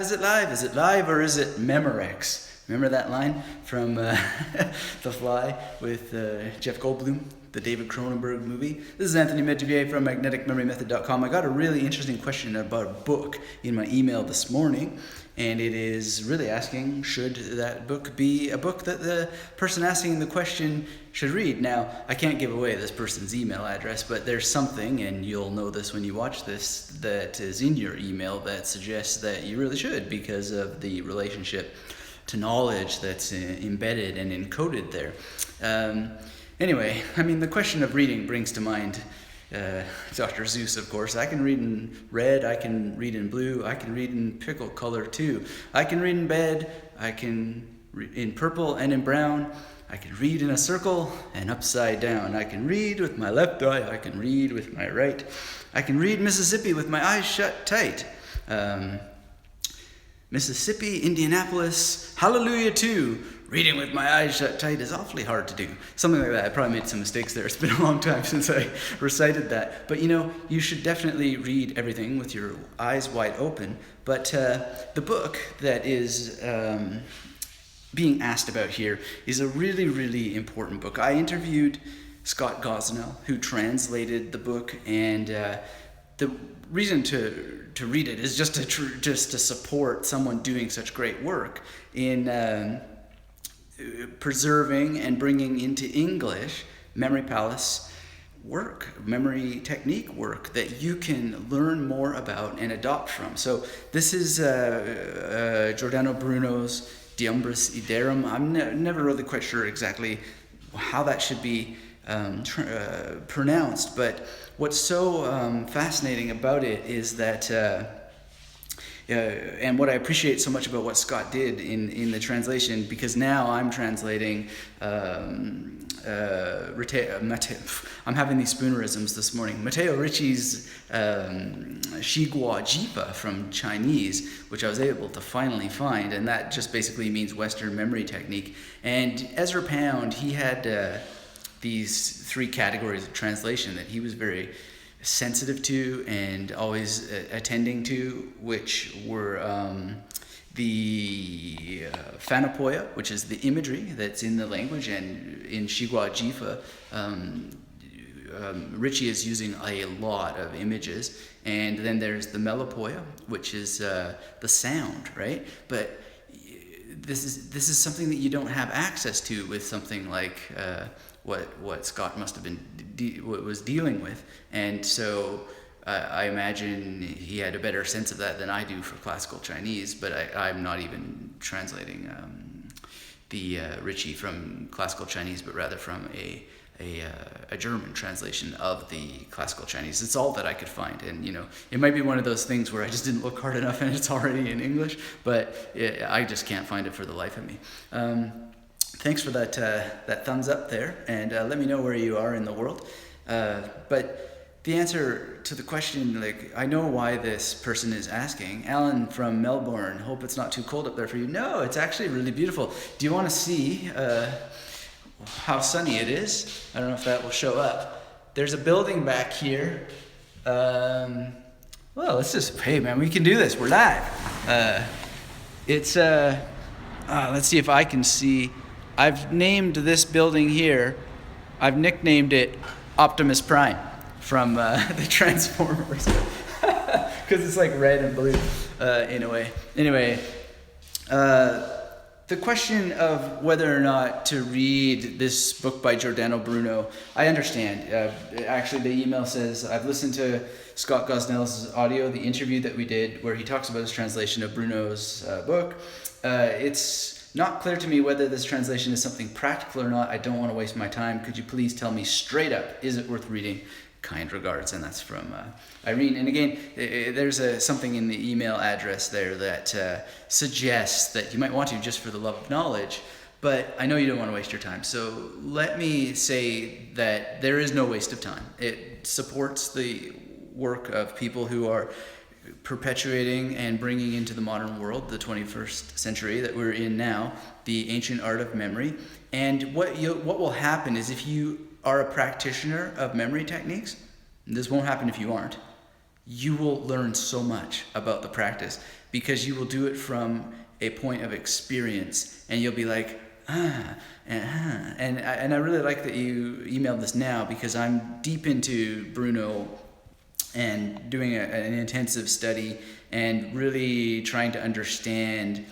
Is it live? Is it live or is it Memorex? Remember that line from The Fly with Jeff Goldblum, the David Cronenberg movie? This is Anthony Metivier from magneticmemorymethod.com. I got a really interesting question about a book in my email this morning, and it is really asking, should that book be a book that the person asking the question should read? Now, I can't give away this person's email address, but there's something, and you'll know this when you watch this, that is in your email that suggests that you really should because of the relationship to knowledge that's embedded and encoded there. Anyway, I mean, the question of reading brings to mind Dr. Seuss, of course. I can read in red, I can read in blue, I can read in pickle color too. I can read in bed, I can read in purple and in brown. I can read in a circle and upside down. I can read with my left eye, I can read with my right. I can read Mississippi with my eyes shut tight. Mississippi, Indianapolis, Hallelujah 2. Reading with my eyes shut tight is awfully hard to do. Something like that. I probably made some mistakes there. It's been a long time since I recited that. But you should definitely read everything with your eyes wide open. But the book that is being asked about here is a really, really important book. I interviewed Scott Gosnell, who translated the book, and the reason to read it is just to support someone doing such great work in preserving and bringing into English memory palace work, memory technique work that you can learn more about and adopt from. So this is Giordano Bruno's Umbris, Idearum. I'm never really quite sure exactly how that should be pronounced, but what's so fascinating about it is that and what I appreciate so much about what Scott did in the translation, because now I'm translating I'm having these spoonerisms this morning. Matteo Ricci's Shigua Jipa from Chinese, which I was able to finally find, and that just basically means Western memory technique. And Ezra Pound, he had these three categories of translation that he was very sensitive to and always attending to, which were the Phanopoia, which is the imagery that's in the language, and in Shigua Jifa, Ritchie is using a lot of images, and then there's the Melopoia, which is the sound, right? But this is something that you don't have access to with something like what Scott must have been was dealing with, and so I imagine he had a better sense of that than I do for classical Chinese. But I'm not even translating the Ritchie from classical Chinese, but rather from a German translation of the classical Chinese. It's all that I could find, and it might be one of those things where I just didn't look hard enough and it's already in English, but I just can't find it for the life of me. Thanks for that thumbs up there, and let me know where you are in the world. But the answer to the question, I know why this person is asking. Alan from Melbourne, hope it's not too cold up there for you. No, it's actually really beautiful. Do you want to see how sunny it is? I don't know if that will show up. There's a building back here. Well, hey man, we can do this. We're live. Let's see if I can see. I've named this building here, I've nicknamed it Optimus Prime from the Transformers, because it's like red and blue in a way. Anyway, the question of whether or not to read this book by Giordano Bruno, I understand. Actually, the email says, I've listened to Scott Gosnell's audio, the interview that we did, where he talks about his translation of Bruno's book. It's not clear to me whether this translation is something practical or not. I don't want to waste my time. Could you please tell me straight up, is it worth reading? Kind regards. And that's from Irene. And again, there's something in the email address there that suggests that you might want to just for the love of knowledge, but I know you don't want to waste your time. So let me say that there is no waste of time. It supports the work of people who are perpetuating and bringing into the modern world, the 21st century that we're in now, the ancient art of memory. And what will happen is, if you are a practitioner of memory techniques, and this won't happen if you aren't, you will learn so much about the practice, because you will do it from a point of experience, and you'll be like, and I really like that you emailed this now, because I'm deep into Bruno and doing an intensive study and really trying to understand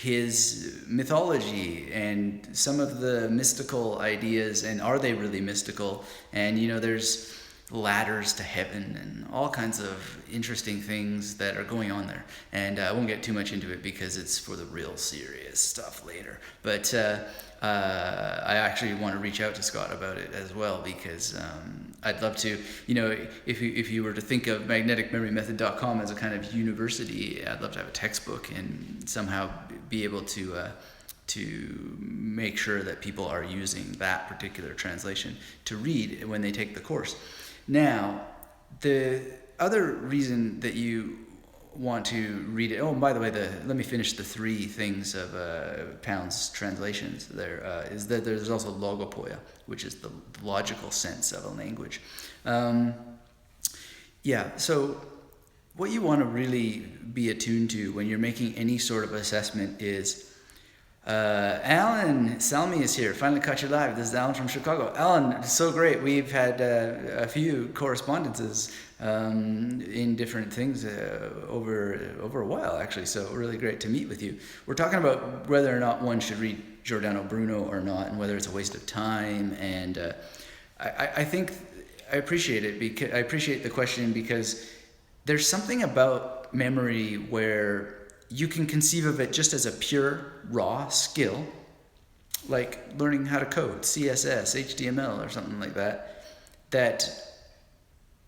his mythology and some of the mystical ideas, and are they really mystical? And there's ladders to heaven and all kinds of interesting things that are going on there, and I won't get too much into it because it's for the real serious stuff later, but I actually want to reach out to Scott about it as well, because I'd love to, if you were to think of magneticmemorymethod.com as a kind of university, I'd love to have a textbook and somehow be able to make sure that people are using that particular translation to read when they take the course. Now, the other reason that you want to read it, oh, by the way, let me finish the three things of Pound's translations. There is that there's also logopoia, which is the logical sense of a language. So what you want to really be attuned to when you're making any sort of assessment is, Alan Salmi is here. Finally caught you live. This is Alan from Chicago. Alan, it's so great. We've had a few correspondences in different things over a while, actually. So really great to meet with you. We're talking about whether or not one should read Giordano Bruno or not, and whether it's a waste of time. And I think I appreciate it. Because I appreciate the question, because there's something about memory where you can conceive of it just as a pure, raw skill, like learning how to code, CSS, HTML, or something like that, that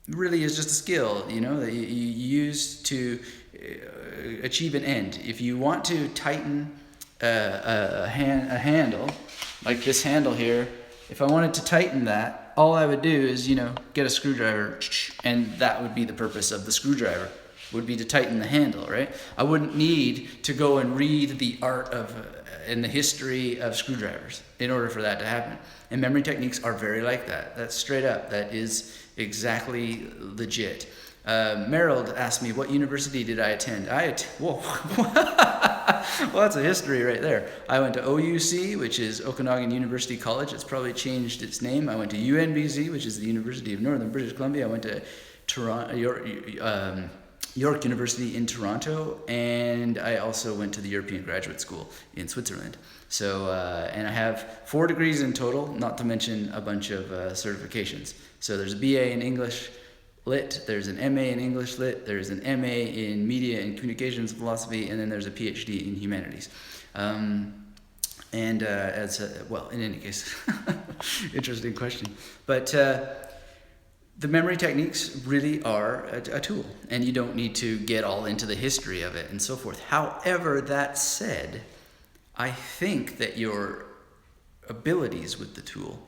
really is just a skill, that you use to achieve an end. If you want to tighten a handle, like this handle here, if I wanted to tighten that, all I would do is, get a screwdriver, and that would be the purpose of the screwdriver. Would be to tighten the handle, right? I wouldn't need to go and read the art of and the history of screwdrivers in order for that to happen. And memory techniques are very like that. That's straight up. That is exactly legit. Meryl asked me, what university did I attend? Whoa. Well, that's a history right there. I went to OUC, which is Okanagan University College. It's probably changed its name. I went to UNBC, which is the University of Northern British Columbia. I went to York University in Toronto, and I also went to the European Graduate School in Switzerland. So, and I have 4 degrees in total, not to mention a bunch of certifications. So there's a BA in English Lit, there's an MA in English Lit, there's an MA in Media and Communications Philosophy, and then there's a PhD in Humanities. In any case, interesting question. But the memory techniques really are a tool, and you don't need to get all into the history of it and so forth. However, that said, I think that your abilities with the tool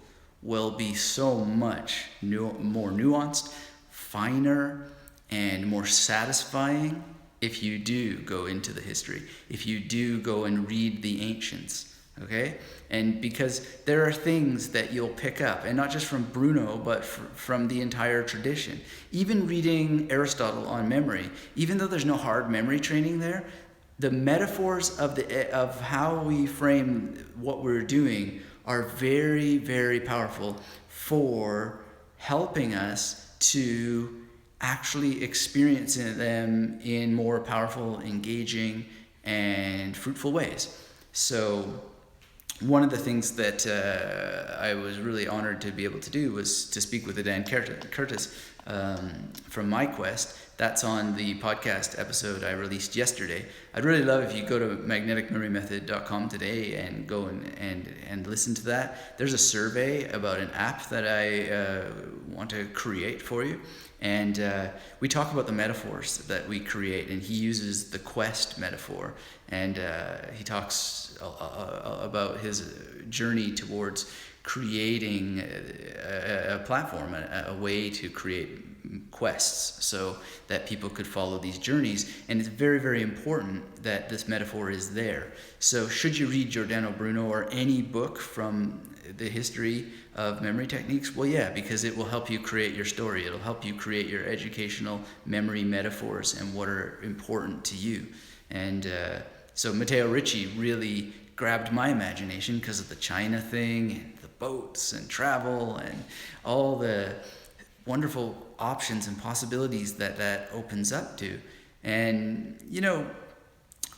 will be so much more nuanced, finer, and more satisfying if you do go into the history, if you do go and read the ancients. Okay? And because there are things that you'll pick up, and not just from Bruno, but from the entire tradition. Even reading Aristotle on memory, even though there's no hard memory training there, the metaphors of how we frame what we're doing are very, very powerful for helping us to actually experience them in more powerful, engaging, and fruitful ways. So one of the things that I was really honored to be able to do was to speak with Dan Curtis from MyQuest. That's on the podcast episode I released yesterday. I'd really love if you go to magneticmemorymethod.com today and go and listen to that. There's a survey about an app that I want to create for you. And we talk about the metaphors that we create, and he uses the quest metaphor, and he talks about his journey towards creating a platform, a way to create quests so that people could follow these journeys. And it's very, very important that this metaphor is there. So should you read Giordano Bruno or any book from the history of memory techniques? Well, yeah, because it will help you create your story. It'll help you create your educational memory metaphors and what are important to you. And so Matteo Ricci really grabbed my imagination because of the China thing and the boats and travel and all the wonderful options and possibilities that opens up to. And, you know,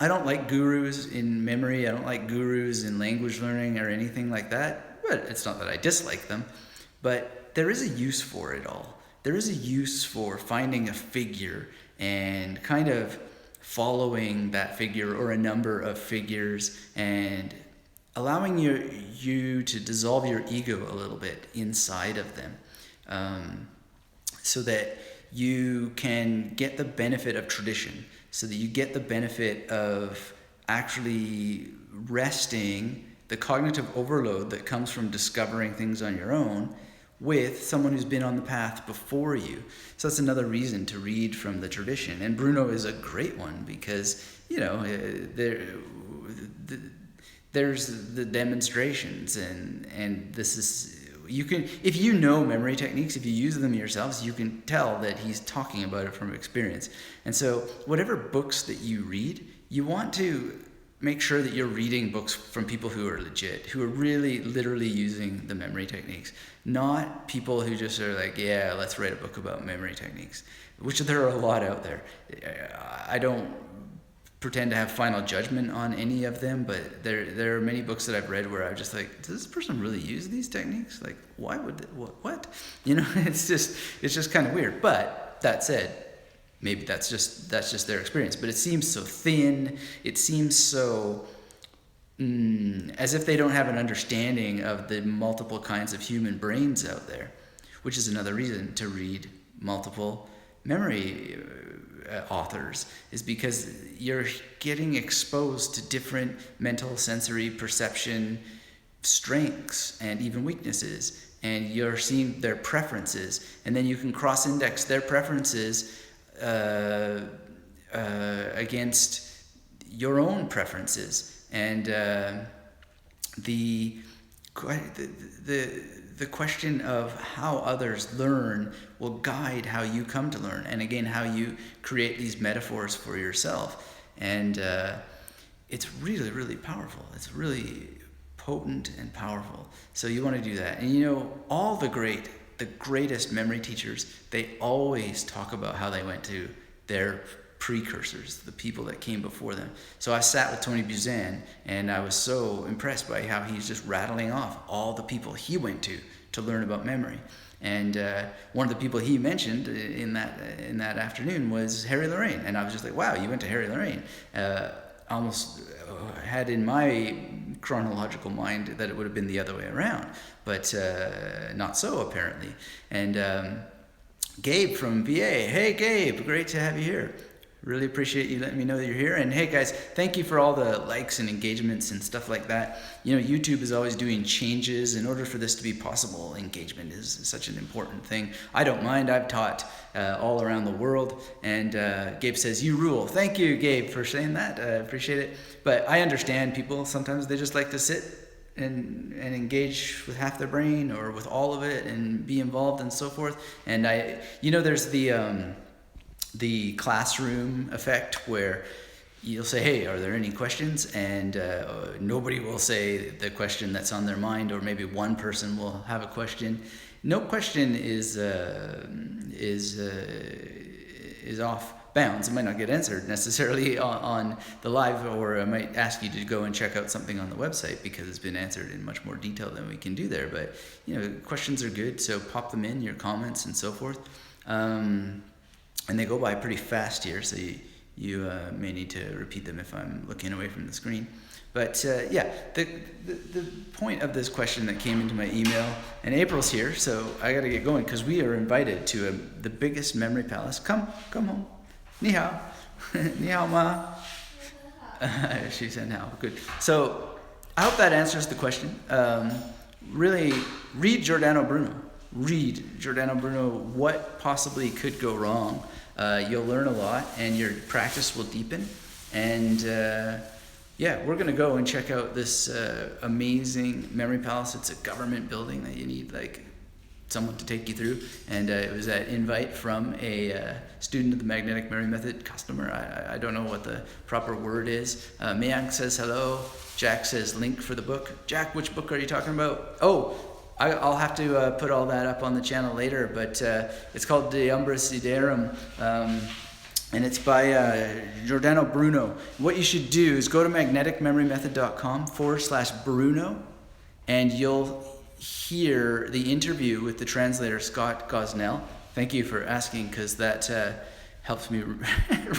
I don't like gurus in memory. I don't like gurus in language learning or anything like that. But it's not that I dislike them. But there is a use for it all. There is a use for finding a figure and kind of following that figure or a number of figures and allowing you to dissolve your ego a little bit inside of them, so that you can get the benefit of tradition, so that you get the benefit of actually resting the cognitive overload that comes from discovering things on your own with someone who's been on the path before you. So that's another reason to read from the tradition. And Bruno is a great one because, you know, there's the demonstrations and this is, you can, if you know memory techniques, if you use them yourselves, you can tell that he's talking about it from experience. And so whatever books that you read, you want to make sure that you're reading books from people who are legit, who are really literally using the memory techniques, not people who just are like, yeah, let's write a book about memory techniques, which there are a lot out there. I don't pretend to have final judgment on any of them, but there are many books that I've read where I'm just like, does this person really use these techniques? Like, why would they, what? You know, it's just kind of weird. But that said, maybe that's just their experience. But it seems so thin. It seems so as if they don't have an understanding of the multiple kinds of human brains out there, which is another reason to read multiple memory authors, is because you're getting exposed to different mental, sensory, perception strengths and even weaknesses, and you're seeing their preferences, and then you can cross-index their preferences against your own preferences, and the question of how others learn will guide how you come to learn, and again how you create these metaphors for yourself. And it's really, really powerful. It's really potent and powerful. So you want to do that. And you know, all the greatest memory teachers, they always talk about how they went to their precursors, the people that came before them. So I sat with Tony Buzan, and I was so impressed by how he's just rattling off all the people he went to learn about memory. And one of the people he mentioned in that afternoon was Harry Lorraine, and I was just like, wow, you went to Harry Lorraine. Almost had in my chronological mind that it would have been the other way around, but not so apparently. And Gabe from VA, hey Gabe, great to have you here. Really appreciate you letting me know that you're here. And hey guys, thank you for all the likes and engagements and stuff like that. You know, YouTube is always doing changes. In order for this to be possible, engagement is such an important thing. I don't mind. I've taught all around the world. And Gabe says, you rule. Thank you, Gabe, for saying that. I appreciate it. But I understand people, sometimes they just like to sit and engage with half their brain or with all of it and be involved and so forth. And there's the classroom effect where you'll say, hey, are there any questions? And nobody will say the question that's on their mind, or maybe one person will have a question. No question is off bounds. It might not get answered necessarily on the live, or I might ask you to go and check out something on the website because it's been answered in much more detail than we can do there. But, you know, questions are good, so pop them in, your comments and so forth. And they go by pretty fast here, so you may need to repeat them if I'm looking away from the screen. But the point of this question that came into my email, and April's here, so I got to get going because we are invited to the biggest memory palace. Come home. Ni hao. Ni hao ma. She said now. Good. So I hope that answers the question. Really, read Giordano Bruno. read Giordano Bruno, what possibly could go wrong. You'll learn a lot, and your practice will deepen. And yeah, we're going to go and check out this amazing memory palace. It's a government building that you need like someone to take you through. And it was an invite from a student of the magnetic memory method, customer. I don't know what the proper word is. Mayank says hello. Jack says link for the book. Jack, which book are you talking about? Oh, I'll have to put all that up on the channel later, but it's called the Umbris Idearum, and it's by Giordano Bruno. What you should do is go to magneticmemorymethod.com/Bruno, and you'll hear the interview with the translator, Scott Gosnell. Thank you for asking, because that helps me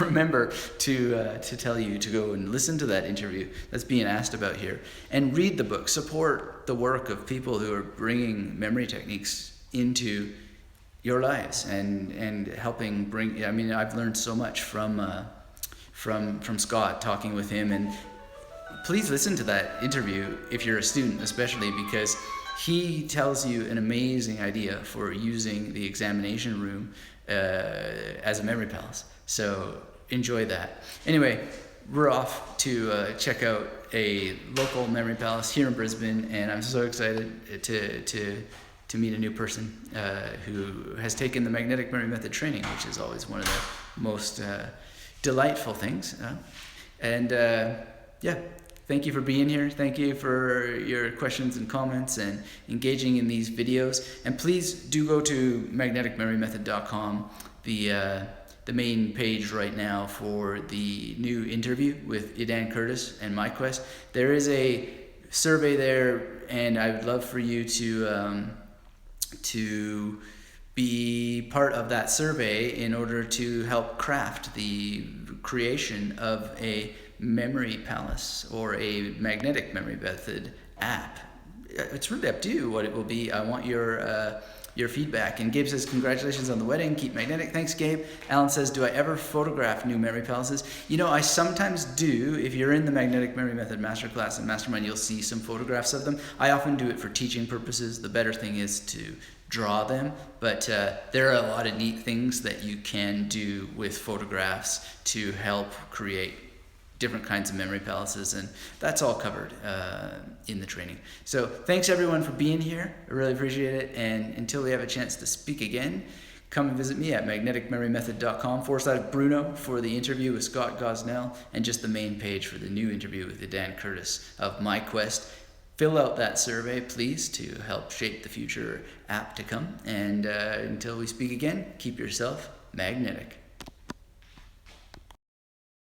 remember to tell you to go and listen to that interview that's being asked about here, and read the book. Support the work of people who are bringing memory techniques into your lives and helping bring. I mean, I've learned so much from Scott, talking with him, and please listen to that interview if you're a student, especially because he tells you an amazing idea for using the examination room as a memory palace. So enjoy that. Anyway, we're off to check out a local memory palace here in Brisbane, and I'm so excited to meet a new person who has taken the magnetic memory method training, which is always one of the most delightful things. And yeah, thank you for being here. Thank you for your questions and comments and engaging in these videos. And please do go to magneticmemorymethod.com, the main page right now for the new interview with Idan Curtis and MyQuest. There is a survey there, and I would love for you to be part of that survey in order to help craft the creation of a memory palace or a magnetic memory method app. It's really up to you what it will be. I want your feedback. And Gabe says, congratulations on the wedding, keep magnetic. Thanks, Gabe. Alan says, do I ever photograph new memory palaces? You know, I sometimes do. If you're in the magnetic memory method masterclass and mastermind, you'll see some photographs of them. I often do it for teaching purposes. The better thing is to draw them, but there are a lot of neat things that you can do with photographs to help create different kinds of memory palaces, and that's all covered in the training. So thanks everyone for being here. I really appreciate it, and until we have a chance to speak again, come and visit me at magneticmemorymethod.com/Bruno for the interview with Scott Gosnell, and just the main page for the new interview with Idan Curtis of MyQuest. Fill out that survey, please, to help shape the future app to come. And until we speak again, keep yourself magnetic.